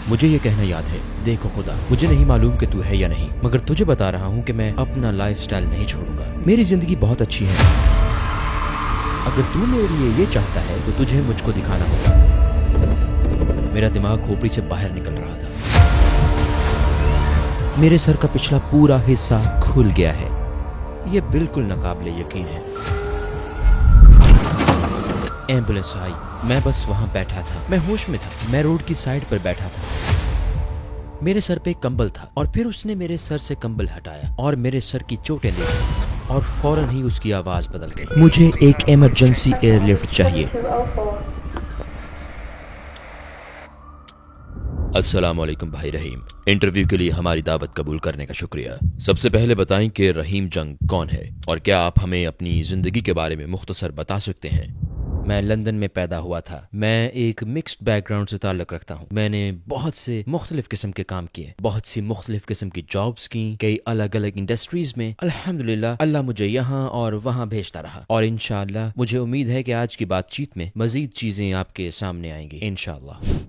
مجھے یہ کہنا یاد ہے، دیکھو خدا، مجھے نہیں معلوم کہ تو ہے یا نہیں، مگر تجھے بتا رہا ہوں کہ میں اپنا لائف سٹائل نہیں چھوڑوں گا۔ میری زندگی بہت اچھی ہے، اگر تو میرے لیے یہ چاہتا ہے تو تجھے مجھ کو دکھانا ہوگا۔ میرا دماغ کھوپڑی سے باہر نکل رہا تھا، میرے سر کا پچھلا پورا حصہ کھل گیا ہے، یہ بالکل ناقابل یقین ہے۔ ایمبولینس آئی، میں بس وہاں بیٹھا تھا، میں ہوش میں تھا، میں روڈ کی سائڈ پر بیٹھا تھا، میرے سر پہ کمبل تھا، اور پھر اس نے میرے سر سے کمبل ہٹایا اور میرے سر کی چوٹیں دیکھی، اور فوراً ہی اس کی آواز بدل گئی۔ مجھے ایک ایمرجنسی ایئر لفٹ چاہیے۔ السلام علیکم بھائی رحیم، انٹرویو کے لیے ہماری دعوت قبول کرنے کا شکریہ۔ سب سے پہلے بتائیں کہ رحیم جنگ کون ہے، اور کیا آپ ہمیں اپنی زندگی کے بارے میں مختصر بتا سکتے ہیں؟ میں لندن میں پیدا ہوا تھا، میں ایک مکسڈ بیک گراؤنڈ سے تعلق رکھتا ہوں، میں نے بہت سے مختلف قسم کے کام کیے، بہت سی مختلف قسم کی جابز کی، کئی الگ الگ انڈسٹریز میں۔ الحمدللہ اللہ مجھے یہاں اور وہاں بھیجتا رہا، اور انشاءاللہ مجھے امید ہے کہ آج کی بات چیت میں مزید چیزیں آپ کے سامنے آئیں گی انشاءاللہ۔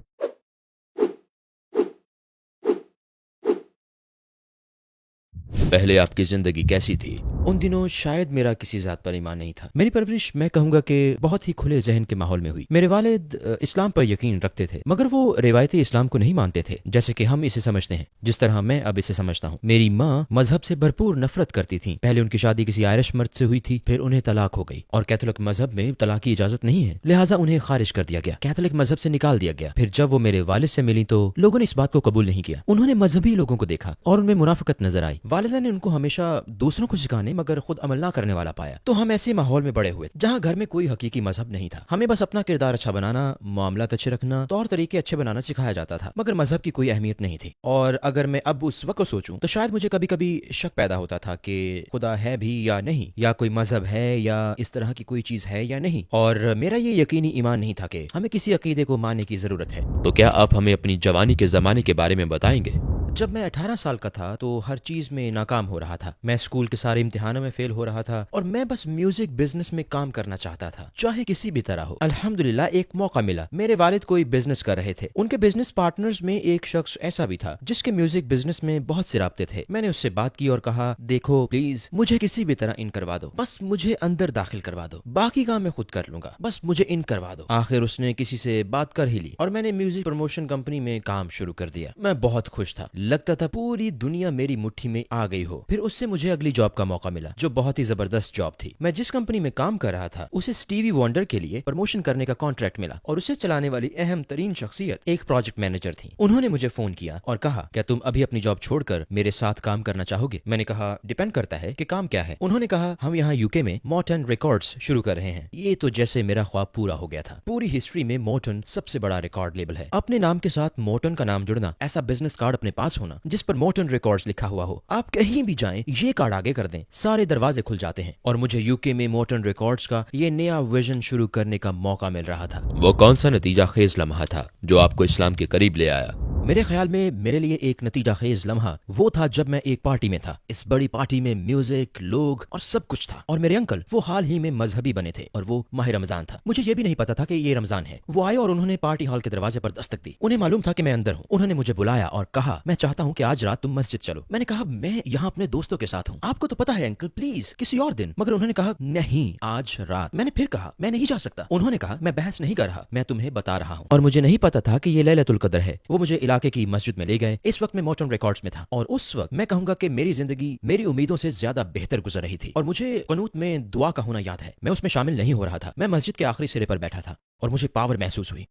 پہلے آپ کی زندگی کیسی تھی؟ ان دنوں شاید میرا کسی ذات پر ایمان نہیں تھا۔ میری پرورش میں کہوں گا کہ بہت ہی کھلے ذہن کے ماحول میں ہوئی۔ میرے والد اسلام پر یقین رکھتے تھے، مگر وہ روایتی اسلام کو نہیں مانتے تھے جیسے کہ ہم اسے سمجھتے ہیں، جس طرح میں اب اسے سمجھتا ہوں۔ میری ماں مذہب سے بھرپور نفرت کرتی تھیں۔ پہلے ان کی شادی کسی آئرش مرد سے ہوئی تھی، پھر انہیں طلاق ہو گئی، اور کیتھولک مذہب میں طلاق کی اجازت نہیں ہے، لہٰذا انہیں خارج کر دیا گیا، کیتھولک مذہب سے نکال دیا گیا۔ پھر جب وہ میرے والد سے ملی تو لوگوں نے اس بات کو قبول نہیں کیا، انہوں نے مذہبی لوگوں کو دیکھا اور ان میں منافقت نظر آئی۔ والدہ نے ان کو ہمیشہ دوسروں کو سکھانے مگر خود عمل نہ کرنے والا پایا، تو ہم ایسے ماحول میں بڑے ہوئے جہاں گھر میں کوئی حقیقی مذہب نہیں تھا۔ ہمیں بس اپنا کردار اچھا بنانا، معاملات اچھے رکھنا، طور طریقے اچھے بنانا سکھایا جاتا تھا، مگر مذہب کی کوئی اہمیت نہیں تھی۔ اور اگر میں اب اس وقت سوچوں تو شاید مجھے کبھی کبھی شک پیدا ہوتا تھا کہ خدا ہے بھی یا نہیں، یا کوئی مذہب ہے یا اس طرح کی کوئی چیز ہے یا نہیں، اور میرا یہ یقینی ایمان نہیں تھا کہ ہمیں کسی عقیدے کو ماننے کی ضرورت ہے۔ تو کیا آپ ہمیں اپنی جوانی کے زمانے کے بارے میں بتائیں گے؟ جب میں 18 سال کا تھا تو ہر چیز میں ناکام ہو رہا تھا، میں اسکول کے سارے امتحانوں میں فیل ہو رہا تھا، اور میں بس میوزک بزنس میں کام کرنا چاہتا تھا، چاہے کسی بھی طرح ہو۔ الحمدللہ ایک موقع ملا، میرے والد کوئی بزنس کر رہے تھے، ان کے بزنس پارٹنرز میں ایک شخص ایسا بھی تھا جس کے میوزک بزنس میں بہت سے رابطے تھے۔ میں نے اس سے بات کی اور کہا، دیکھو پلیز مجھے کسی بھی طرح ان کروا دو، بس مجھے اندر داخل کروا دو، باقی کام میں خود کر لوں گا، بس مجھے ان کروا دو۔ آخر اس نے کسی سے بات کر ہی لی اور میں نے میوزک پروموشن کمپنی میں کام شروع کر دیا۔ میں بہت خوش تھا، لگتا تھا پوری دنیا میری مٹھی میں آ گئی ہو۔ پھر اس سے مجھے اگلی جاب کا موقع ملا جو بہت ہی زبردست جاب تھی۔ میں جس کمپنی میں کام کر رہا تھا اسے اسٹیوی وانڈر کے لیے پروموشن کرنے کا کانٹریکٹ ملا، اور اسے چلانے والی اہم ترین شخصیت ایک پروجیکٹ مینیجر تھی۔ انہوں نے مجھے فون کیا اور کہا، کیا تم ابھی اپنی جاب چھوڑ کر میرے ساتھ کام کرنا چاہو گے؟ میں نے کہا، ڈیپینڈ کرتا ہے کہ کام کیا ہے۔ انہوں نے کہا، ہم یہاں یوکے میں مورٹن ریکارڈز شروع کر رہے ہیں۔ یہ تو جیسے میرا خواب پورا ہو گیا تھا۔ پوری ہسٹری میں مورٹن سب سے بڑا ریکارڈ لیبل ہے، اپنے نام کے ساتھ مورٹن کا نام جڑنا، ایسا بزنس کارڈ اپنے پاس ہونا جس پر مورٹن ریکارڈز لکھا ہوا ہو، آپ کہیں بھی جائیں یہ کارڈ آگے کر دیں، سارے دروازے کھل جاتے ہیں، اور مجھے یوکے میں مورٹن ریکارڈز کا یہ نیا ویژن شروع کرنے کا موقع مل رہا تھا۔ وہ کون سا نتیجہ خیز لمحہ تھا جو آپ کو اسلام کے قریب لے آیا؟ میرے خیال میں میرے لیے ایک نتیجہ خیز لمحہ وہ تھا جب میں ایک پارٹی میں تھا۔ اس بڑی پارٹی میں میوزک، لوگ اور سب کچھ تھا، اور میرے انکل وہ حال ہی میں مذہبی بنے تھے، اور وہ ماہ رمضان تھا۔ مجھے یہ بھی نہیں پتا تھا کہ یہ رمضان ہے۔ وہ آئے اور انہوں نے پارٹی ہال کے دروازے پر دستک دی، انہیں معلوم تھا کہ میں اندر ہوں۔ انہوں نے مجھے بلایا اور کہا، میں چاہتا ہوں کہ آج رات تم مسجد چلو۔ میں نے کہا، میں یہاں اپنے دوستوں کے ساتھ ہوں، آپ کو تو پتا ہے انکل، پلیز کسی اور دن۔ مگر انہوں نے کہا، نہیں آج رات۔ میں نے پھر کہا، میں نہیں جا سکتا۔ انہوں نے کہا، میں بحث نہیں کر رہا، میں تمہیں بتا رہا ہوں، اور مجھے نہیں پتا تھا کہ یہ لیلۃ القدر ہے۔ وہ مجھے علاقے کی مسجد میں لے گئے۔ اس وقت میں مورٹن ریکارڈز میں تھا، اور اس وقت میں کہوں گا کہ میری زندگی میری امیدوں سے زیادہ بہتر گزر رہی تھی، اور مجھے قنوت میں دعا کا ہونا یاد ہے۔ میں اس میں شامل نہیں ہو رہا تھا، میں مسجد کے آخری سرے پر بیٹھا تھا، اور مجھے پاور محسوس ہوئی۔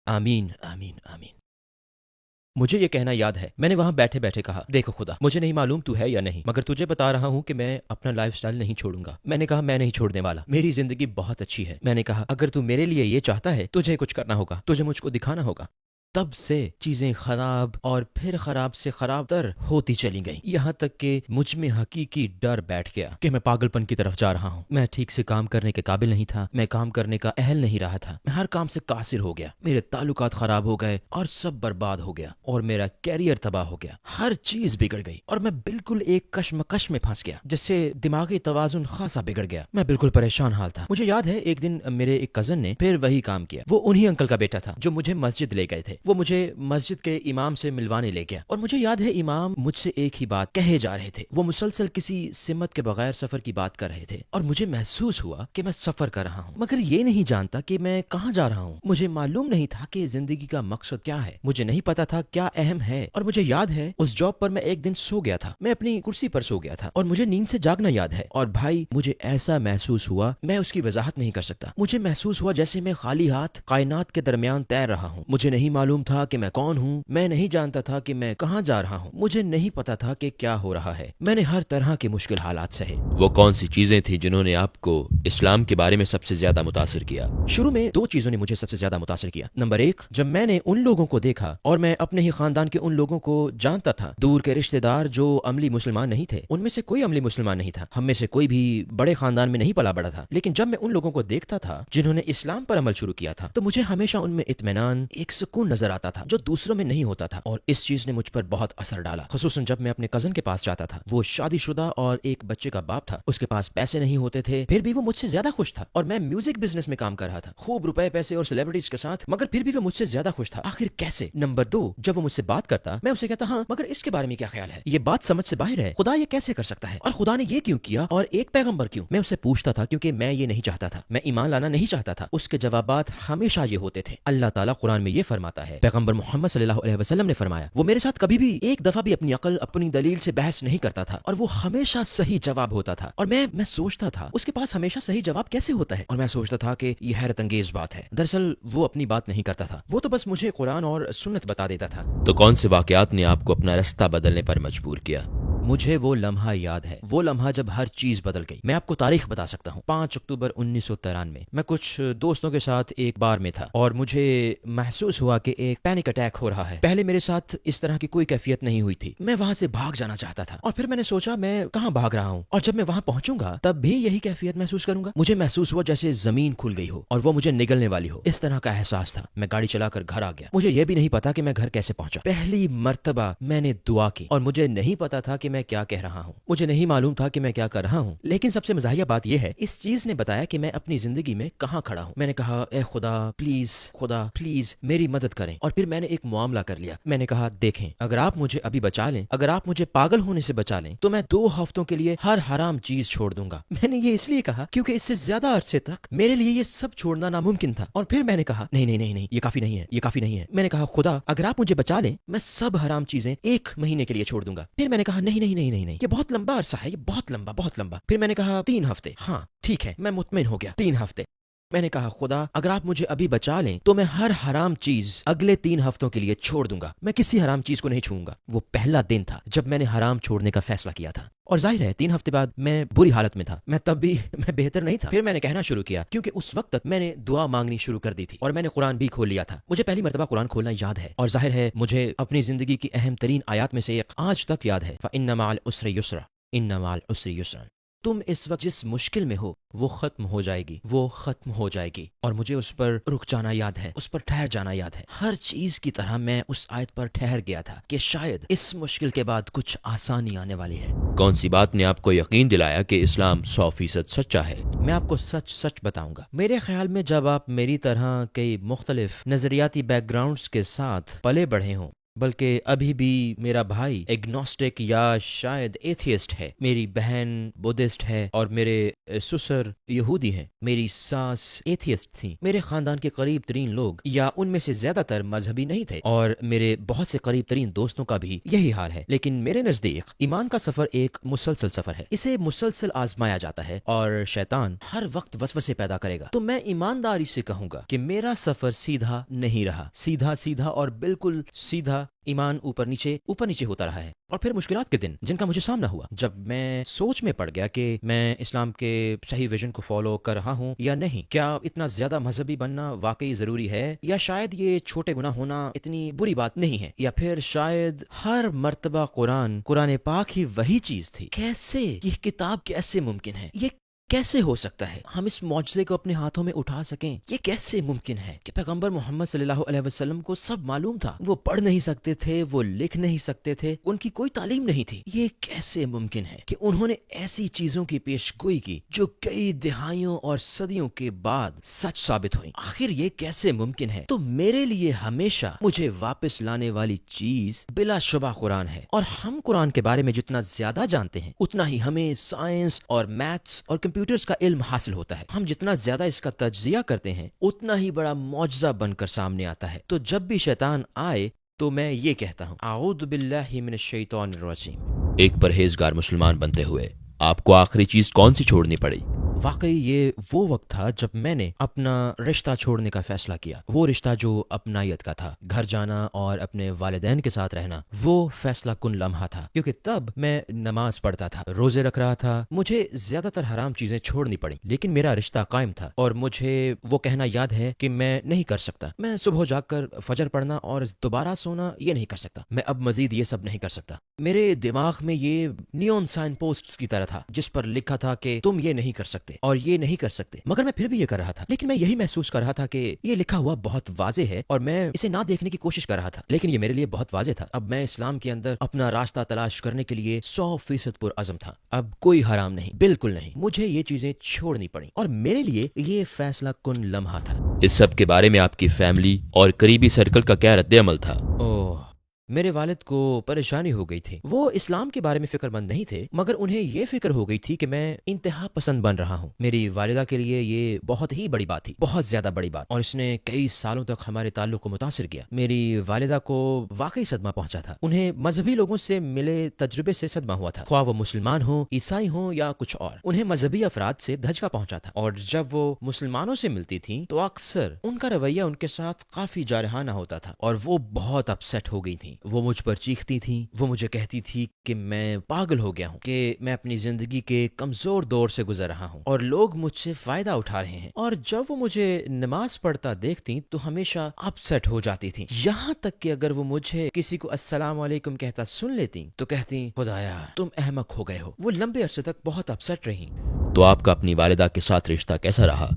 آمین آمین آمین۔ مجھے یہ کہنا یاد ہے، میں نے وہاں بیٹھے بیٹھے کہا، دیکھو خدا، مجھے نہیں معلوم تو ہے یا نہیں، مگر تجھے بتا رہا ہوں کہ میں اپنا لائف سٹائل نہیں چھوڑوں گا۔ میں نے کہا، میں نہیں چھوڑنے والا، میری زندگی بہت اچھی ہے۔ میں نے کہا، اگر تو میرے لیے یہ چاہتا ہے تجھے کچھ کرنا ہوگا، تجھے مجھ کو دکھانا ہوگا۔ تب سے چیزیں خراب اور پھر خراب سے خراب تر ہوتی چلی گئیں، یہاں تک کہ مجھ میں حقیقی ڈر بیٹھ گیا کہ میں پاگل پن کی طرف جا رہا ہوں۔ میں ٹھیک سے کام کرنے کے قابل نہیں تھا، میں کام کرنے کا اہل نہیں رہا تھا، میں ہر کام سے قاصر ہو گیا، میرے تعلقات خراب ہو گئے اور سب برباد ہو گیا، اور میرا کیریئر تباہ ہو گیا، ہر چیز بگڑ گئی، اور میں بالکل ایک کشمکش میں پھنس گیا جس سے دماغی توازن خاصا بگڑ گیا۔ میں بالکل پریشان حال تھا۔ مجھے یاد ہے ایک دن میرے ایک کزن نے پھر وہی کام کیا۔ وہ انہی انکل کا بیٹا تھا جو مجھے مسجد لے گئے تھے۔ وہ مجھے مسجد کے امام سے ملوانے لے گیا، اور مجھے یاد ہے امام مجھ سے ایک ہی بات کہے جا رہے تھے۔ وہ مسلسل کسی سمت کے بغیر سفر کی بات کر رہے تھے، اور مجھے محسوس ہوا کہ میں سفر کر رہا ہوں، مگر یہ نہیں جانتا کہ میں کہاں جا رہا ہوں۔ مجھے معلوم نہیں تھا کہ زندگی کا مقصد کیا ہے، مجھے نہیں پتا تھا کیا اہم ہے، اور مجھے یاد ہے اس جاب پر میں ایک دن سو گیا تھا، میں اپنی کرسی پر سو گیا تھا، اور مجھے نیند سے جاگنا یاد ہے، اور بھائی مجھے ایسا محسوس ہوا، میں اس کی وضاحت نہیں کر سکتا۔ مجھے محسوس ہوا جیسے میں خالی ہاتھ کائنات کے درمیان تیر رہا ہوں۔ مجھے نہیں معلوم تھا کہ میں کون ہوں، میں نہیں جانتا تھا کہ میں کہاں جا رہا ہوں، مجھے نہیں پتا تھا کہ کیا ہو رہا ہے۔ میں نے ہر طرح کے مشکل حالات سہے۔ وہ کون سی چیزیں تھیں جنہوں نے آپ کو اسلام کے بارے میں سب سے زیادہ متاثر کیا؟ شروع میں 2 چیزوں نے مجھے سب سے زیادہ متاثر کیا۔ نمبر 1، جب میں نے ان لوگوں کو دیکھا، اور میں اپنے ہی خاندان کے ان لوگوں کو جانتا تھا، دور کے رشتہ دار جو عملی مسلمان نہیں تھے، ان میں سے کوئی عملی مسلمان نہیں تھا، ہم میں سے کوئی بھی بڑے خاندان میں نہیں پلا بڑا تھا، لیکن جب میں ان لوگوں کو دیکھتا تھا جنہوں نے اسلام پر عمل شروع کیا تھا، تو مجھے ہمیشہ ان میں اطمینان، ایک سکون نظر آتا تھا جو دوسروں میں نہیں ہوتا تھا، اور اس چیز نے مجھ پر بہت اثر ڈالا، خصوصاً جب میں اپنے کزن کے پاس جاتا تھا۔ وہ شادی شدہ اور ایک بچے کا باپ تھا، اس کے پاس پیسے نہیں ہوتے تھے، پھر بھی وہ مجھ سے زیادہ خوش تھا، اور میں میوزک بزنس میں کام کر رہا تھا، خوب روپے پیسے اور سیلیبریٹیز کے ساتھ، مگر پھر بھی وہ مجھ سے زیادہ خوش تھا۔ آخر کیسے؟ نمبر 2، جب وہ مجھ سے بات کرتا، میں اسے کہتا ہاں مگر اس کے بارے میں کیا خیال ہے، یہ بات سمجھ سے باہر ہے، خدا یہ کیسے کر سکتا ہے، اور خدا نے یہ کیوں کیا، اور ایک پیغمبر کیوں؟ میں اسے پوچھتا تھا کیونکہ میں یہ نہیں چاہتا تھا، میں ایمان لانا نہیں چاہتا تھا۔ اس کے جوابات ہمیشہ یہ ہوتے تھے۔ اللہ تعالیٰ قرآن میں یہ فرماتا ہے، پیغمبر محمد صلی اللہ علیہ وسلم نے فرمایا، وہ میرے ساتھ کبھی بھی ایک دفعہ بھی اپنی عقل، اپنی دلیل سے بحث نہیں کرتا تھا، اور وہ ہمیشہ صحیح جواب ہوتا تھا، اور میں سوچتا تھا اس کے پاس ہمیشہ صحیح جواب کیسے ہوتا ہے، اور میں سوچتا تھا کہ یہ حیرت انگیز بات ہے۔ دراصل وہ اپنی بات نہیں کرتا تھا، وہ تو بس مجھے قرآن اور سنت بتا دیتا تھا۔ تو کون سے واقعات نے آپ کو اپنا رستہ بدلنے پر مجبور کیا؟ مجھے وہ لمحہ یاد ہے، وہ لمحہ جب ہر چیز بدل گئی۔ میں آپ کو تاریخ بتا سکتا ہوں، 5 اکتوبر 1993 میں کچھ دوستوں کے ساتھ ایک بار میں تھا، اور مجھے محسوس ہوا کہ ایک پینک اٹیک ہو رہا ہے۔ پہلے میرے ساتھ اس طرح کی کوئی کیفیت نہیں ہوئی تھی، میں وہاں سے بھاگ جانا چاہتا تھا، اور پھر میں نے سوچا میں کہاں بھاگ رہا ہوں، اور جب میں وہاں پہنچوں گا تب بھی یہی کیفیت محسوس کروں گا۔ مجھے محسوس ہوا جیسے زمین کھل گئی ہو اور وہ مجھے نگلنے والی ہو، اس طرح کا احساس تھا۔ میں گاڑی چلا کر گھر آ گیا، مجھے یہ بھی نہیں پتا کہ میں گھر کیسے پہنچا۔ پہلی مرتبہ میں نے دعا کی، اور مجھے نہیں پتا تھا کہ میں کیا کہہ رہا ہوں، مجھے نہیں معلوم تھا کہ میں کیا کر رہا ہوں، لیکن سب سے مزاحیہ بات یہ ہے، اس چیز نے بتایا کہ میں اپنی زندگی میں کہاں کھڑا ہوں۔ میں نے کہا اے خدا پلیز میری مدد کریں، اور پھر میں نے ایک معاملہ کر لیا۔ میں نے کہا دیکھیں، اگر آپ مجھے ابھی بچا لیں، اگر آپ مجھے پاگل ہونے سے بچا لیں، تو میں 2 ہفتوں کے لیے ہر حرام چیز چھوڑ دوں گا۔ میں نے یہ اس لیے کہا کیونکہ اس سے زیادہ عرصے تک میرے لیے یہ سب چھوڑنا ناممکن تھا، اور پھر میں نے کہا نہیں، یہ کافی نہیں ہے۔ میں نے کہا خدا اگر آپ مجھے بچا لیں، میں سب حرام چیزیں 1 مہینے کے لیے چھوڑ دوں گا۔ پھر میں نے کہا نہیں، یہ بہت لمبا عرصہ ہے، یہ بہت لمبا۔ پھر میں نے کہا 3 ہفتے، ہاں ٹھیک ہے، میں مطمئن ہو گیا، 3 ہفتے۔ میں نے کہا خدا اگر آپ مجھے ابھی بچا لیں تو میں ہر حرام چیز اگلے 3 ہفتوں کے لیے چھوڑ دوں گا، میں کسی حرام چیز کو نہیں چھوؤں گا۔ وہ پہلا دن تھا جب میں نے حرام چھوڑنے کا فیصلہ کیا تھا، اور ظاہر ہے 3 ہفتے بعد میں بری حالت میں تھا، میں تب بھی بہتر نہیں تھا۔ پھر میں نے کہنا شروع کیا کیونکہ اس وقت تک میں نے دعا مانگنی شروع کر دی تھی، اور میں نے قرآن بھی کھول لیا تھا۔ مجھے پہلی مرتبہ قرآن کھولنا یاد ہے، اور ظاہر ہے مجھے اپنی زندگی کی اہم ترین آیات میں سے ایک آج تک یاد ہے، فَإِنَّ مَعَ الْعُسْرِ يُسْرًا إِنَّ مَعَ الْعُسْرِ يُسْرًا۔ تم اس وقت جس مشکل میں ہو وہ ختم ہو جائے گی، اور مجھے اس پر رک جانا یاد ہے، اس پر ٹھہر جانا یاد ہے۔ ہر چیز کی طرح میں اس آیت پر ٹھہر گیا تھا کہ شاید اس مشکل کے بعد کچھ آسانی آنے والی ہے۔ کون سی بات نے آپ کو یقین دلایا کہ اسلام 100% سچا ہے؟ میں آپ کو سچ بتاؤں گا، میرے خیال میں جب آپ میری طرح کئی مختلف نظریاتی بیک گراؤنڈز کے ساتھ پلے بڑھے ہوں، بلکہ ابھی بھی میرا بھائی ایگنوسٹک یا شاید ایتھیسٹ ہے، میری بہن بدھسٹ ہے، اور میرے سسر یہودی ہیں، میری ساس ایتھیسٹ تھیں، میرے خاندان کے قریب ترین لوگ یا ان میں سے زیادہ تر مذہبی نہیں تھے، اور میرے بہت سے قریب ترین دوستوں کا بھی یہی حال ہے، لیکن میرے نزدیک ایمان کا سفر ایک مسلسل سفر ہے، اسے مسلسل آزمایا جاتا ہے، اور شیطان ہر وقت وسوسے پیدا کرے گا۔ تو میں ایمانداری سے کہوں گا کہ میرا سفر سیدھا نہیں رہا، سیدھا اور بالکل سیدھا ایمان اوپر نیچے ہوتا رہا ہے، اور پھر مشکلات کے دن جن کا مجھے سامنا ہوا، جب میں سوچ میں پڑ گیا کہ میں اسلام کے صحیح ویژن کو فالو کر رہا ہوں یا نہیں، کیا اتنا زیادہ مذہبی بننا واقعی ضروری ہے، یا شاید یہ چھوٹے گناہ ہونا اتنی بری بات نہیں ہے، یا پھر شاید ہر مرتبہ قرآن پاک ہی وہی چیز تھی، کیسے یہ کتاب کیسے ممکن ہے، یہ کیسے ہو سکتا ہے ہم اس معجزے کو اپنے ہاتھوں میں اٹھا سکیں؟ یہ کیسے ممکن ہے کہ پیغمبر محمد صلی اللہ علیہ وسلم کو سب معلوم تھا، وہ پڑھ نہیں سکتے تھے، وہ لکھ نہیں سکتے تھے، ان کی کوئی تعلیم نہیں تھی، یہ کیسے ممکن ہے کہ انہوں نے ایسی چیزوں کی پیش گوئی کی جو کئی دہائیوں اور صدیوں کے بعد سچ ثابت ہوئی؟ آخر یہ کیسے ممکن ہے؟ تو میرے لیے ہمیشہ مجھے واپس لانے والی چیز بلا شبہ قرآن ہے، اور ہم قرآن کے بارے میں جتنا زیادہ جانتے ہیں اتنا ہی ہمیں سائنس اور میتھس اور کمپیوٹرز کا علم حاصل ہوتا ہے۔ ہم جتنا زیادہ اس کا تجزیہ کرتے ہیں اتنا ہی بڑا معجزہ بن کر سامنے آتا ہے۔ تو جب بھی شیطان آئے تو میں یہ کہتا ہوں اعوذ باللہ من الشیطان الرجیم۔ ایک پرہیزگار مسلمان بنتے ہوئے آپ کو آخری چیز کون سی چھوڑنی پڑی؟ واقعی یہ وہ وقت تھا جب میں نے اپنا رشتہ چھوڑنے کا فیصلہ کیا، وہ رشتہ جو اپنائیت کا تھا، گھر جانا اور اپنے والدین کے ساتھ رہنا، وہ فیصلہ کن لمحہ تھا، کیونکہ تب میں نماز پڑھتا تھا، روزے رکھ رہا تھا، مجھے زیادہ تر حرام چیزیں چھوڑنی پڑیں، لیکن میرا رشتہ قائم تھا، اور مجھے وہ کہنا یاد ہے کہ میں نہیں کر سکتا، میں صبح جاگ کر فجر پڑھنا اور دوبارہ سونا یہ نہیں کر سکتا، میں اب مزید یہ سب نہیں کر سکتا۔ میرے دماغ میں یہ نیون سائن پوسٹس کی طرح تھا جس پر لکھا تھا کہ تم یہ نہیں کر سکتے اور یہ نہیں کر سکتے، مگر میں پھر بھی یہ کر رہا تھا، لیکن میں یہی محسوس کر رہا تھا کہ یہ لکھا ہوا بہت واضح ہے اور میں اسے نہ دیکھنے کی کوشش کر رہا تھا، لیکن یہ میرے لیے بہت واضح تھا۔ اب میں اسلام کے اندر اپنا راستہ تلاش کرنے کے لیے 100% پرعزم تھا، اب کوئی حرام نہیں، بالکل نہیں، مجھے یہ چیزیں چھوڑنی پڑیں، اور میرے لیے یہ فیصلہ کن لمحہ تھا۔ اس سب کے بارے میں آپ کی فیملی اور قریبی سرکل کا کیا رد عمل تھا؟ میرے والد کو پریشانی ہو گئی تھی، وہ اسلام کے بارے میں فکر مند نہیں تھے، مگر انہیں یہ فکر ہو گئی تھی کہ میں انتہا پسند بن رہا ہوں۔ میری والدہ کے لیے یہ بہت ہی بڑی بات تھی، بہت زیادہ بڑی بات، اور اس نے کئی سالوں تک ہمارے تعلق کو متاثر کیا۔ میری والدہ کو واقعی صدمہ پہنچا تھا، انہیں مذہبی لوگوں سے ملے تجربے سے صدمہ ہوا تھا، خواہ وہ مسلمان ہوں، عیسائی ہوں یا کچھ اور، انہیں مذہبی افراد سے دھچکا پہنچا تھا، اور جب وہ مسلمانوں سے ملتی تھیں تو اکثر ان کا رویہ ان کے ساتھ کافی جارحانہ ہوتا تھا، اور وہ بہت اپسیٹ ہو گئی تھیں۔ وہ مجھ پر چیختی تھیں، وہ مجھے کہتی تھی کہ میں پاگل ہو گیا ہوں، کہ میں اپنی زندگی کے کمزور دور سے گزر رہا ہوں اور لوگ مجھ سے فائدہ اٹھا رہے ہیں، اور جب وہ مجھے نماز پڑھتا دیکھتی تو ہمیشہ اپسیٹ ہو جاتی تھی، یہاں تک کہ اگر وہ مجھے کسی کو السلام علیکم کہتا سن لیتی تو کہتی خدایا تم احمق ہو گئے ہو۔ وہ لمبے عرصے تک بہت اپسیٹ رہی۔ تو آپ کا اپنی والدہ کے ساتھ رشتہ کیسا رہا؟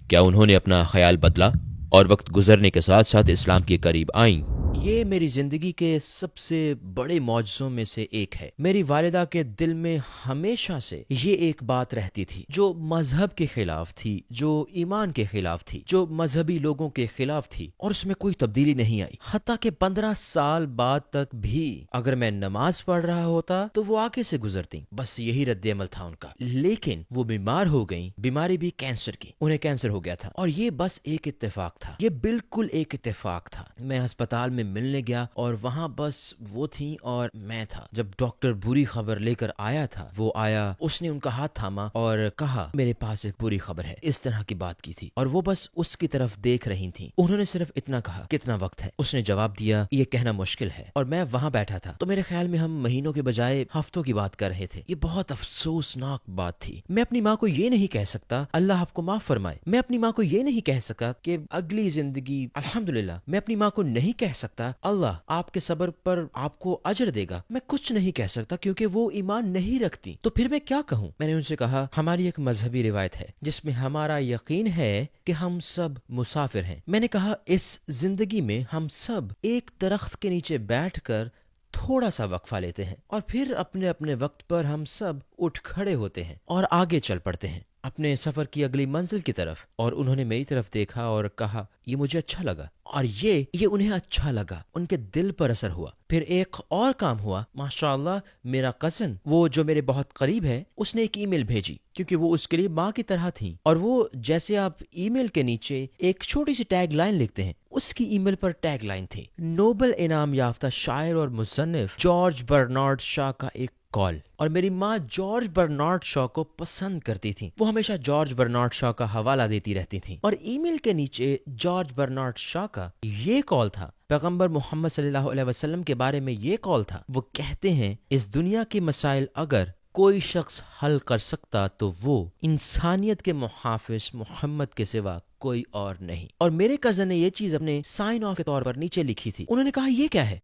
کیا انہوں نے اپنا خیال بدلا اور وقت گزرنے کے ساتھ ساتھ اسلام کے قریب آئیں؟ یہ میری زندگی کے سب سے بڑے معجزوں میں سے ایک ہے۔ میری والدہ کے دل میں ہمیشہ سے یہ ایک بات رہتی تھی جو مذہب کے خلاف تھی، جو ایمان کے خلاف تھی، جو مذہبی لوگوں کے خلاف تھی، اور اس میں کوئی تبدیلی نہیں آئی، حتیٰ کہ 15 سال بعد تک بھی اگر میں نماز پڑھ رہا ہوتا تو وہ آگے سے گزرتی، بس یہی رد عمل تھا ان کا۔ لیکن وہ بیمار ہو گئیں، بیماری بھی کینسر کی، انہیں کینسر ہو گیا تھا، اور یہ بس ایک اتفاق تھا، یہ بالکل ایک اتفاق تھا۔ میں ہسپتال میں ملنے گیا اور وہاں بس وہ تھیں اور میں تھا۔ جب ڈاکٹر بری خبر لے کر آیا تھا، وہ آیا، اس نے ان کا ہاتھ تھاما اور کہا میرے پاس ایک بری خبر ہے، اس طرح کی بات کی تھی، اور وہ بس اس کی طرف دیکھ رہی تھیں۔ انہوں نے صرف اتنا کہا کتنا وقت ہے؟ اس نے جواب دیا یہ کہنا مشکل ہے، اور میں وہاں بیٹھا تھا تو میرے خیال میں ہم مہینوں کے بجائے ہفتوں کی بات کر رہے تھے۔ یہ بہت افسوسناک بات تھی۔ میں اپنی ماں کو یہ نہیں کہہ سکتا اللہ آپ کو معاف فرمائے، میں اپنی ماں کو یہ نہیں کہہ سکا کہ اگلی زندگی الحمدللہ، میں اپنی ماں کو نہیں کہہ سکتا اللہ آپ کے صبر پر آپ کو اجر دے گا، میں کچھ نہیں کہہ سکتا کیونکہ وہ ایمان نہیں رکھتی، تو پھر میں کیا کہوں؟ میں نے ان سے کہا ہماری ایک مذہبی روایت ہے جس میں ہمارا یقین ہے کہ ہم سب مسافر ہیں۔ میں نے کہا اس زندگی میں ہم سب ایک درخت کے نیچے بیٹھ کر تھوڑا سا وقفہ لیتے ہیں اور پھر اپنے اپنے وقت پر ہم سب اٹھ کھڑے ہوتے ہیں اور آگے چل پڑتے ہیں اپنے سفر کی اگلی منزل کی طرف۔ اور انہوں نے میری طرف دیکھا اور کہا یہ مجھے اچھا لگا، اور یہ انہیں اچھا لگا، ان کے دل پر اثر ہوا۔ پھر ایک اور کام ہوا، ماشاءاللہ میرا کزن، وہ جو میرے بہت قریب ہے، اس نے ایک ای میل بھیجی کیونکہ وہ اس کے لیے ماں کی طرح تھی، اور وہ جیسے آپ ای میل کے نیچے ایک چھوٹی سی ٹیگ لائن لکھتے ہیں، اس کی ای میل پر ٹیگ لائن تھی نوبل انعام یافتہ شاعر اور مصنف جارج برنارڈ شاہ کا ایک کال۔ اور میری ماں جارج برنارڈ شاہ کو پسند کرتی تھی، وہ ہمیشہ جارج برنارڈ شاہ کا حوالہ دیتی رہتی تھی، اور ای میل کے نیچے جارج برنارڈ شاہ کا یہ کال تھا، پیغمبر محمد صلی اللہ علیہ وسلم کے بارے میں یہ کال تھا۔ وہ کہتے ہیں اس دنیا کے مسائل اگر کوئی شخص حل کر سکتا تو وہ انسانیت کے محافظ محمد کے سوا کوئی اور نہیں۔ اور میرے کزن نے یہ چیز اپنے سائن آف کے طور پر نیچے لکھی تھی۔ انہوں نے کہا یہ کیا ہے؟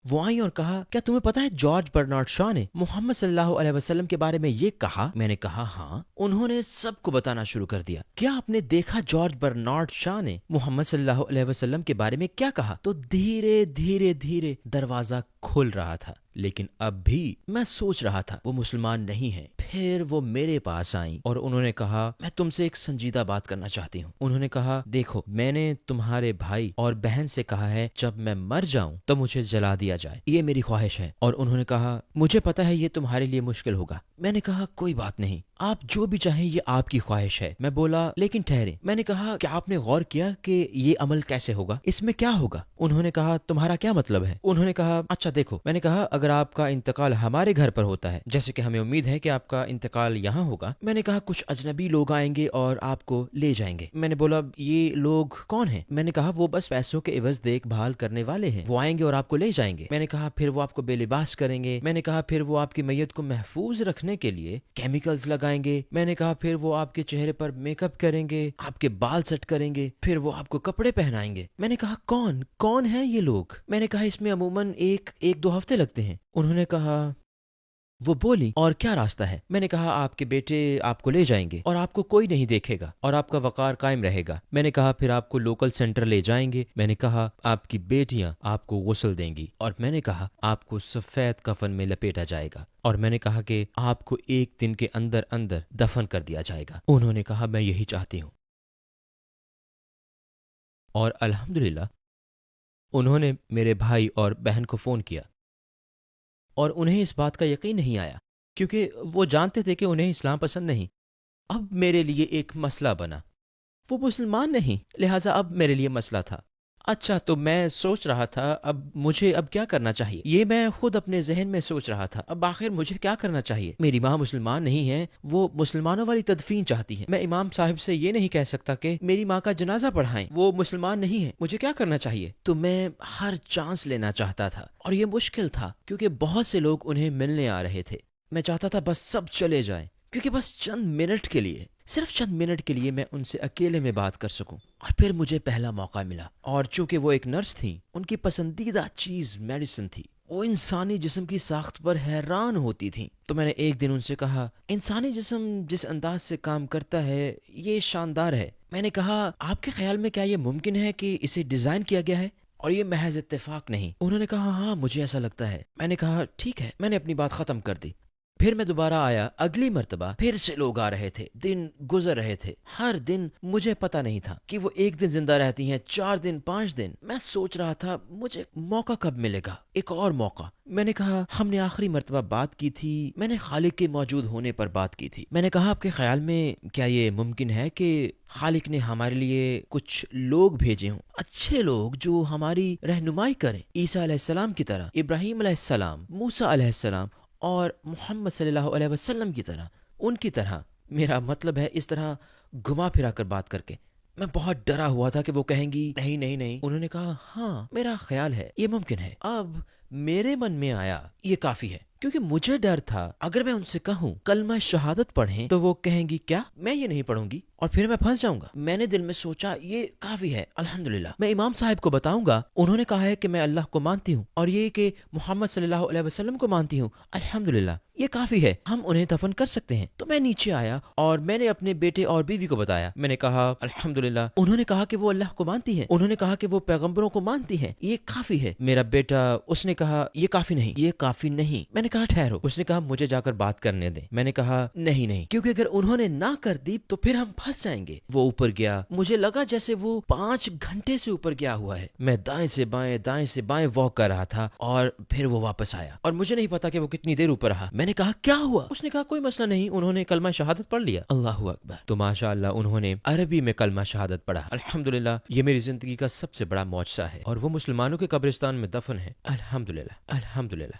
وہ آئی اور کہا کیا تمہیں پتا ہے جارج برنارڈ شاہ نے محمد صلی اللہ علیہ وسلم کے بارے میں یہ کہا؟ میں نے کہا ہاں۔ انہوں نے سب کو بتانا شروع کر دیا، کیا آپ نے دیکھا جارج برنارڈ شاہ نے محمد صلی اللہ علیہ وسلم کے بارے میں کیا کہا؟ تو دھیرے دھیرے دھیرے دروازہ کھل رہا تھا، لیکن اب بھی میں سوچ رہا تھا وہ مسلمان نہیں ہیں۔ پھر وہ میرے پاس آئیں اور انہوں نے کہا میں تم سے ایک سنجیدہ بات کرنا چاہتی ہوں۔ انہوں نے کہا دیکھو، میں نے تمہارے بھائی اور بہن سے کہا ہے جب میں مر جاؤں تو مجھے جلا دیا جائے، یہ میری خواہش ہے۔ اور انہوں نے کہا مجھے پتا ہے یہ تمہارے لیے مشکل ہوگا۔ میں نے کہا کوئی بات نہیں، آپ جو بھی چاہیں یہ آپ کی خواہش ہے۔ میں بولا لیکن ٹھہرے، میں نے کہا کیا آپ نے غور کیا کہ یہ عمل کیسے ہوگا، اس میں کیا ہوگا؟ انہوں نے کہا تمہارا کیا مطلب ہے؟ انہوں نے کہا اچھا دیکھو، میں نے کہا اگر آپ کا انتقال ہمارے گھر پر ہوتا ہے، جیسے کہ ہمیں امید ہے کہ آپ کا انتقال یہاں ہوگا، میں نے کہا کچھ اجنبی لوگ آئیں گے اور آپ کو لے جائیں گے۔ میں نے بولا یہ لوگ کون ہیں؟ میں نے کہا وہ بس پیسوں کے عوض دیکھ بھال کرنے والے ہیں، وہ آئیں گے اور آپ کو لے جائیں گے۔ میں نے کہا پھر وہ آپ کو بے لباس کریں گے۔ میں نے کہا پھر وہ آپ کی میت کو محفوظ رکھنے کے لیے کیمیکلز لگائیں گے۔ میں نے کہا پھر وہ آپ کے چہرے پر میک اپ کریں گے، آپ کے بال سیٹ کریں گے، پھر وہ آپ کو کپڑے پہنائیں گے۔ میں نے کہا کون ہیں یہ لوگ؟ میں نے کہا اس میں عموماً ایک دو ہفتے لگتے ہیں۔ انہوں نے کہا وہ بولی اور کیا راستہ ہے؟ میں نے کہا آپ کے بیٹے آپ کو لے جائیں گے اور آپ کو کوئی نہیں دیکھے گا اور آپ کا وقار قائم رہے گا۔ میں نے کہا پھر آپ کو لوکل سینٹر لے جائیں گے۔ میں نے کہا آپ کی بیٹیاں آپ کو غسل دیں گی اور میں نے کہا آپ کو سفید کفن میں لپیٹا جائے گا اور میں نے کہا کہ آپ کو 1 دن کے اندر اندر دفن کر دیا جائے گا۔ انہوں نے کہا میں یہی چاہتی ہوں۔ اور الحمدللہ انہوں نے میرے بھائی اور بہن کو فون کیا اور انہیں اس بات کا یقین نہیں آیا کیونکہ وہ جانتے تھے کہ انہیں اسلام پسند نہیں۔ اب میرے لیے ایک مسئلہ بنا، وہ مسلمان نہیں، لہٰذا اب میرے لیے مسئلہ تھا۔ اچھا تو میں سوچ رہا تھا مجھے اب کیا کرنا چاہیے، یہ میں خود اپنے ذہن میں سوچ رہا تھا۔ اب آخر مجھے کیا کرنا چاہیے؟ میری ماں مسلمان نہیں ہے، وہ مسلمانوں والی تدفین چاہتی ہے۔ میں امام صاحب سے یہ نہیں کہہ سکتا کہ میری ماں کا جنازہ پڑھائیں، وہ مسلمان نہیں ہے۔ مجھے کیا کرنا چاہیے؟ تو میں ہر چانس لینا چاہتا تھا اور یہ مشکل تھا کیونکہ بہت سے لوگ انہیں ملنے آ رہے تھے۔ میں چاہتا تھا بس سب چلے جائیں کیونکہ بس چند منٹ کے لیے، صرف چند منٹ کے لیے میں ان سے اکیلے میں بات کر سکوں۔ اور پھر مجھے پہلا موقع ملا، اور چونکہ وہ ایک نرس تھیں، ان کی پسندیدہ چیز میڈیسن تھی۔ وہ انسانی جسم کی ساخت پر حیران ہوتی تھیں۔ تو میں نے ایک دن ان سے کہا انسانی جسم جس انداز سے کام کرتا ہے یہ شاندار ہے۔ میں نے کہا آپ کے خیال میں کیا یہ ممکن ہے کہ اسے ڈیزائن کیا گیا ہے اور یہ محض اتفاق نہیں؟ انہوں نے کہا ہاں مجھے ایسا لگتا ہے۔ میں نے کہا ٹھیک ہے، میں نے اپنی بات ختم کر دی۔ پھر میں دوبارہ آیا، اگلی مرتبہ پھر سے لوگ آ رہے تھے، دن گزر رہے تھے۔ ہر دن مجھے پتا نہیں تھا کہ وہ 1 دن زندہ رہتی ہیں، 4 دن، 5 دن۔ میں سوچ رہا تھا مجھے موقع کب ملے گا، ایک اور موقع۔ میں نے کہا ہم نے آخری مرتبہ بات کی تھی، میں نے خالق کے موجود ہونے پر بات کی تھی۔ میں نے کہا آپ کے خیال میں کیا یہ ممکن ہے کہ خالق نے ہمارے لیے کچھ لوگ بھیجے ہوں، اچھے لوگ جو ہماری رہنمائی کریں، عیسیٰ علیہ السلام کی طرح، ابراہیم علیہ السلام، موسیٰ علیہ السلام اور محمد صلی اللہ علیہ وسلم کی طرح، ان کی طرح؟ میرا مطلب ہے اس طرح گھما پھرا کر بات کر کے۔ میں بہت ڈرا ہوا تھا کہ وہ کہیں گی نہیں نہیں نہیں۔ انہوں نے کہا ہاں میرا خیال ہے یہ ممکن ہے۔ اب میرے من میں آیا یہ کافی ہے، کیونکہ مجھے ڈر تھا اگر میں ان سے کہوں کلمہ شہادت پڑھیں تو وہ کہیں گی کیا میں یہ نہیں پڑھوں گی اور پھر میں پھنس جاؤں گا۔ میں نے دل میں سوچا یہ کافی ہے، الحمدللہ میں امام صاحب کو بتاؤں گا، انہوں نے کہا ہے کہ میں اللہ کو مانتی ہوں اور یہ کہ محمد صلی اللہ علیہ وسلم کو مانتی ہوں، الحمدللہ یہ کافی ہے، ہم انہیں دفن کر سکتے ہیں۔ تو میں نیچے آیا اور میں نے اپنے بیٹے اور بیوی کو بتایا۔ میں نے کہا الحمدللہ، انہوں نے کہا کہ وہ اللہ کو مانتی ہے، انہوں نے کہا کہ وہ پیغمبروں کو مانتی ہے، یہ کافی ہے۔ میرا بیٹا اس نے کہا یہ کافی نہیں، یہ کافی نہیں۔ میں نے کہا ٹھہرو، اس نے کہا مجھے جا کر بات کرنے دیں۔ میں نے کہا نہیں نہیں، کیونکہ اگر انہوں نے نہ کر دی تو پھر ہم پھنس جائیں گے۔ وہ اوپر گیا، مجھے لگا جیسے وہ 5 گھنٹے سے اوپر گیا ہوا ہے۔ میں دائیں سے بائیں واک کر رہا تھا اور پھر وہ واپس آیا اور مجھے نہیں پتا کہ وہ کتنی دیر اوپر رہا۔ میں نے کہا کیا ہوا؟ اس نے کہا کوئی مسئلہ نہیں، انہوں نے کلمہ شہادت پڑھ لیا۔ اللہ اکبر! تو ماشاءاللہ انہوں نے عربی میں کلمہ شہادت پڑھا۔ الحمدللہ یہ میری زندگی کا سب سے بڑا معجزہ ہے اور وہ مسلمانوں کے قبرستان میں دفن ہے، الحمدللہ الحمدللہ۔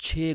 6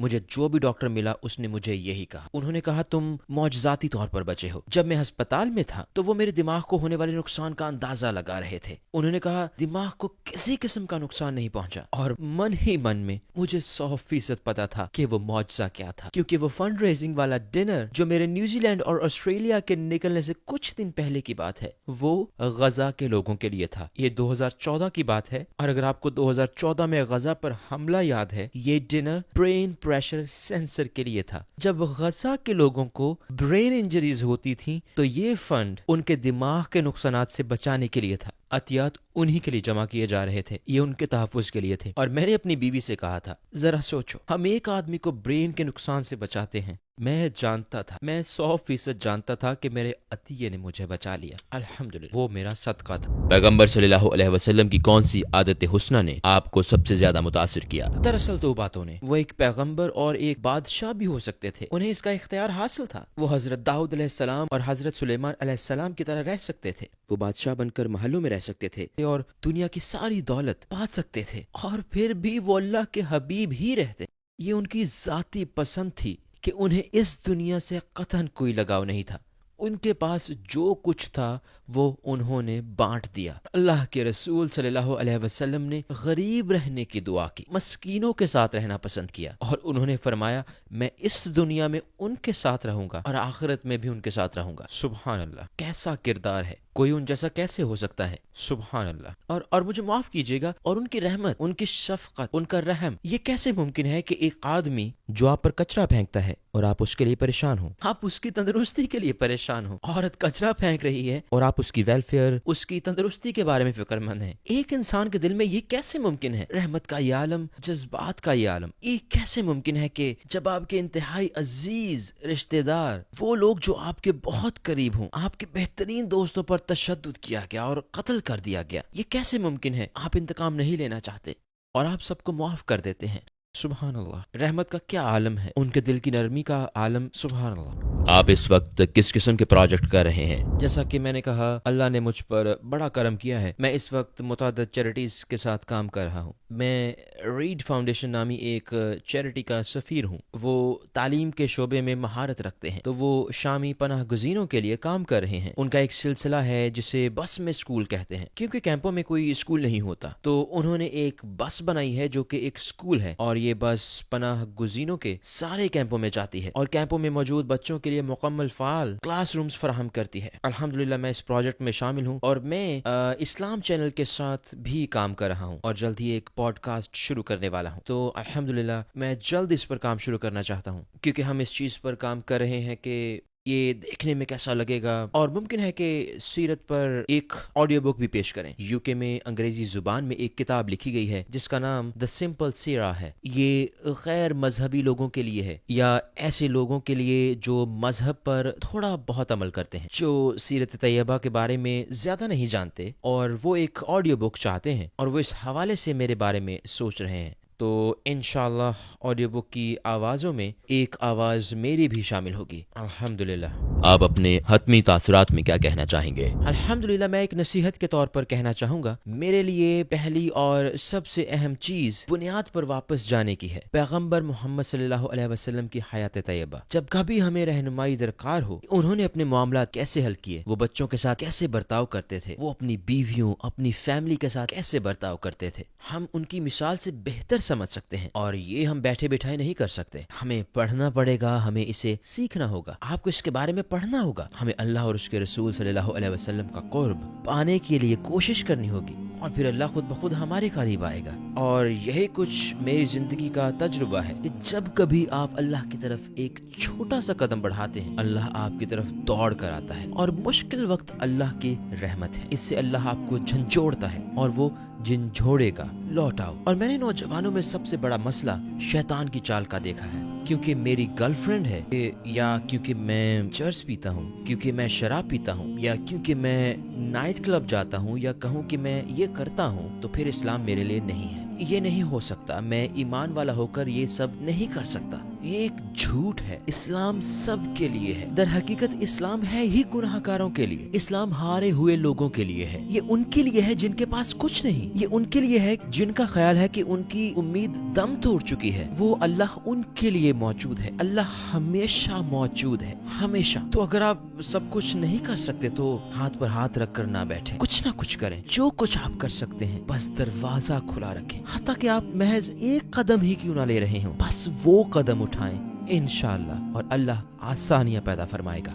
مجھے جو بھی ڈاکٹر ملا اس نے مجھے یہی کہا. انہوں نے کہا تم معجزاتی طور پر بچے ہو. جب میں ہسپتال میں تھا تو وہ میرے دماغ کو ہونے والے نقصان کا اندازہ لگا رہے تھے. انہوں نے کہا دماغ کو کسی قسم کا نقصان نہیں پہنچا. اور من ہی من میں مجھے 100% پتا تھا کہ وہ معجزہ کیا تھا, کیونکہ وہ فنڈ ریزنگ والا ڈنر جو میرے نیوزی لینڈ اور آسٹریلیا کے نکلنے سے کچھ دن پہلے کی بات ہے وہ غزہ کے لوگوں کے لیے تھا. یہ 2014 کی بات ہے, اور اگر آپ کو 2014 میں غزہ پر حملہ یاد ہے, یہ ڈنر برین پریشر سینسر کے لیے تھا. جب غزہ کے لوگوں کو برین انجریز ہوتی تھیں تو یہ فنڈ ان کے دماغ کے نقصانات سے بچانے کے لیے تھا. عطیات انہی کے لیے جمع کیے جا رہے تھے, یہ ان کے تحفظ کے لیے تھے. اور میں نے اپنی بیوی سے کہا تھا ذرا سوچو, ہم ایک آدمی کو برین کے نقصان سے بچاتے ہیں. میں جانتا تھا, میں 100% جانتا تھا کہ میرے عطیے نے مجھے بچا لیا. الحمدللہ, وہ میرا صدقہ تھا. پیغمبر صلی اللہ علیہ وسلم کی کون سی عادت حسنہ نے آپ کو سب سے زیادہ متاثر کیا؟ دراصل 2 باتوں نے. وہ ایک پیغمبر اور ایک بادشاہ بھی ہو سکتے تھے, انہیں اس کا اختیار حاصل تھا. وہ حضرت داؤد علیہ السلام اور حضرت سلیمان علیہ السلام کی طرح رہ سکتے تھے. وہ بادشاہ بن کر محلوں میں رہ سکتے تھے اور دنیا کی ساری دولت پا سکتے تھے, اور پھر بھی وہ اللہ کے حبیب ہی رہتے. یہ ان کی ذاتی پسند تھی کہ انہیں اس دنیا سے قطعاً کوئی لگاؤ نہیں تھا. ان کے پاس جو کچھ تھا وہ انہوں نے بانٹ دیا. اللہ کے رسول صلی اللہ علیہ وسلم نے غریب رہنے کی دعا کی, مسکینوں کے ساتھ رہنا پسند کیا, اور انہوں نے فرمایا میں اس دنیا میں ان کے ساتھ رہوں گا اور آخرت میں بھی ان کے ساتھ رہوں گا. سبحان اللہ, کیسا کردار ہے, کوئی ان جیسا کیسے ہو سکتا ہے. سبحان اللہ. اور مجھے معاف کیجیے گا, اور ان کی رحمت, ان کی شفقت, ان کا رحم, یہ کیسے ممکن ہے کہ ایک آدمی جو آپ پر کچرا پھینکتا ہے اور آپ اس کے لیے پریشان ہوں, آپ اس کی تندرستی کے لیے پریشان ہوں. عورت کچرا پھینک رہی ہے اور آپ اس کی ویلفیئر, اس کی تندرستی کے بارے میں فکر مند ہیں. ایک انسان کے دل میں یہ کیسے ممکن ہے؟ رحمت کا یہ عالم, جذبات کا یہ عالم, یہ کیسے ممکن ہے کہ جب آپ کے انتہائی عزیز رشتہ دار, وہ لوگ جو آپ کے بہت قریب ہوں, آپ کے بہترین دوستوں پر تشدد کیا گیا اور قتل کر دیا گیا, یہ کیسے ممکن ہے؟ آپ انتقام نہیں لینا چاہتے اور آپ سب کو معاف کر دیتے ہیں. سبحان اللہ. رحمت کا کیا عالم ہے, ان کے دل کی نرمی کا عالم. سبحان اللہ. آپ اس وقت کس قسم کے پروجیکٹ کر رہے ہیں؟ جیسا کہ میں نے کہا, اللہ نے مجھ پر بڑا کرم کیا ہے. میں اس وقت متعدد چیریٹیز کے ساتھ کام کر رہا ہوں. میں ریڈ فاؤنڈیشن نامی ایک چیریٹی کا سفیر ہوں. وہ تعلیم کے شعبے میں مہارت رکھتے ہیں, تو وہ شامی پناہ گزینوں کے لیے کام کر رہے ہیں. ان کا ایک سلسلہ ہے جسے بس میں اسکول کہتے ہیں, کیونکہ کیمپوں میں کوئی اسکول نہیں ہوتا, تو انہوں نے ایک بس بنائی ہے جو کہ ایک اسکول ہے, اور یہ بس پناہ گزینوں کے سارے کیمپوں میں جاتی ہے اور کیمپوں میں موجود بچوں کے لیے مکمل فعال کلاس رومز فراہم کرتی ہے. الحمدللہ میں اس پروجیکٹ میں شامل ہوں, اور میں اسلام چینل کے ساتھ بھی کام کر رہا ہوں, اور جلد ہی ایک پوڈ کاسٹ شروع کرنے والا ہوں. تو الحمدللہ میں جلد اس پر کام شروع کرنا چاہتا ہوں, کیونکہ ہم اس چیز پر کام کر رہے ہیں کہ یہ دیکھنے میں کیسا لگے گا, اور ممکن ہے کہ سیرت پر ایک آڈیو بک بھی پیش کریں. UK میں انگریزی زبان میں ایک کتاب لکھی گئی ہے جس کا نام The Simple Seerah ہے. یہ غیر مذہبی لوگوں کے لیے ہے, یا ایسے لوگوں کے لیے جو مذہب پر تھوڑا بہت عمل کرتے ہیں, جو سیرت طیبہ کے بارے میں زیادہ نہیں جانتے, اور وہ ایک آڈیو بک چاہتے ہیں, اور وہ اس حوالے سے میرے بارے میں سوچ رہے ہیں. تو انشاءاللہ آڈیو بک کی آوازوں میں ایک آواز میری بھی شامل ہوگی. الحمدللہ. آپ اپنے حتمی تاثرات میں کیا کہنا چاہیں گے؟ الحمدللہ میں ایک نصیحت کے طور پر کہنا چاہوں گا, میرے لیے پہلی اور سب سے اہم چیز بنیاد پر واپس جانے کی ہے, پیغمبر محمد صلی اللہ علیہ وسلم کی حیات طیبہ. جب کبھی ہمیں رہنمائی درکار ہو, انہوں نے اپنے معاملات کیسے حل کیے, وہ بچوں کے ساتھ کیسے برتاؤ کرتے تھے, وہ اپنی بیویوں, اپنی فیملی کے ساتھ کیسے برتاؤ کرتے تھے, ہم ان کی مثال سے بہتر سمجھ سکتے ہیں, اور یہ ہم بیٹھے بٹھائے نہیں کر سکتے. ہمیں پڑھنا پڑے گا, ہمیں اسے سیکھنا ہوگا, آپ کو اس کے بارے میں پڑھنا ہوگا. ہمیں اللہ اور اس کے رسول صلی اللہ علیہ وسلم کا قرب پانے کے لیے کوشش کرنی ہوگی, اور پھر اللہ خود بخود ہمارے قریب آئے گا. اور یہی کچھ میری زندگی کا تجربہ ہے کہ جب کبھی آپ اللہ کی طرف ایک چھوٹا سا قدم بڑھاتے ہیں, اللہ آپ کی طرف دوڑ کر آتا ہے, اور مشکل وقت اللہ کی رحمت ہے, اس سے اللہ آپ کو جھنجھوڑتا ہے, اور وہ جھنجھوڑے گا لوٹ آؤ. اور میں نے نوجوانوں میں سب سے بڑا مسئلہ شیطان کی چال کا دیکھا ہے, کیونکہ میری گرل فرینڈ ہے, یا کیونکہ میں چرس پیتا ہوں, کیونکہ میں شراب پیتا ہوں, یا کیونکہ میں نائٹ کلب جاتا ہوں, یا کہوں کہ میں یہ کرتا ہوں, تو پھر اسلام میرے لیے نہیں ہے. یہ نہیں ہو سکتا. میں ایمان والا ہو کر یہ سب نہیں کر سکتا. یہ ایک جھوٹ ہے. اسلام سب کے لیے ہے. در حقیقت اسلام ہے ہی گناہ گاروں کے لیے. اسلام ہارے ہوئے لوگوں کے لیے ہے. یہ ان کے لیے ہے جن کے پاس کچھ نہیں. یہ ان کے لیے ہے جن کا خیال ہے کہ ان کی امید دم توڑ چکی ہے. وہ اللہ ان کے لیے موجود ہے. اللہ ہمیشہ موجود ہے, ہمیشہ. تو اگر آپ سب کچھ نہیں کر سکتے تو ہاتھ پر ہاتھ رکھ کر نہ بیٹھیں, کچھ نہ کچھ کریں. جو کچھ آپ کر سکتے ہیں بس دروازہ کھلا رکھیں. حتیٰ کہ آپ محض ایک قدم ہی کیوں نہ لے رہے ہوں, بس وہ قدم اٹھائیں انشاءاللہ, اور اللہ آسانیاں پیدا فرمائے گا.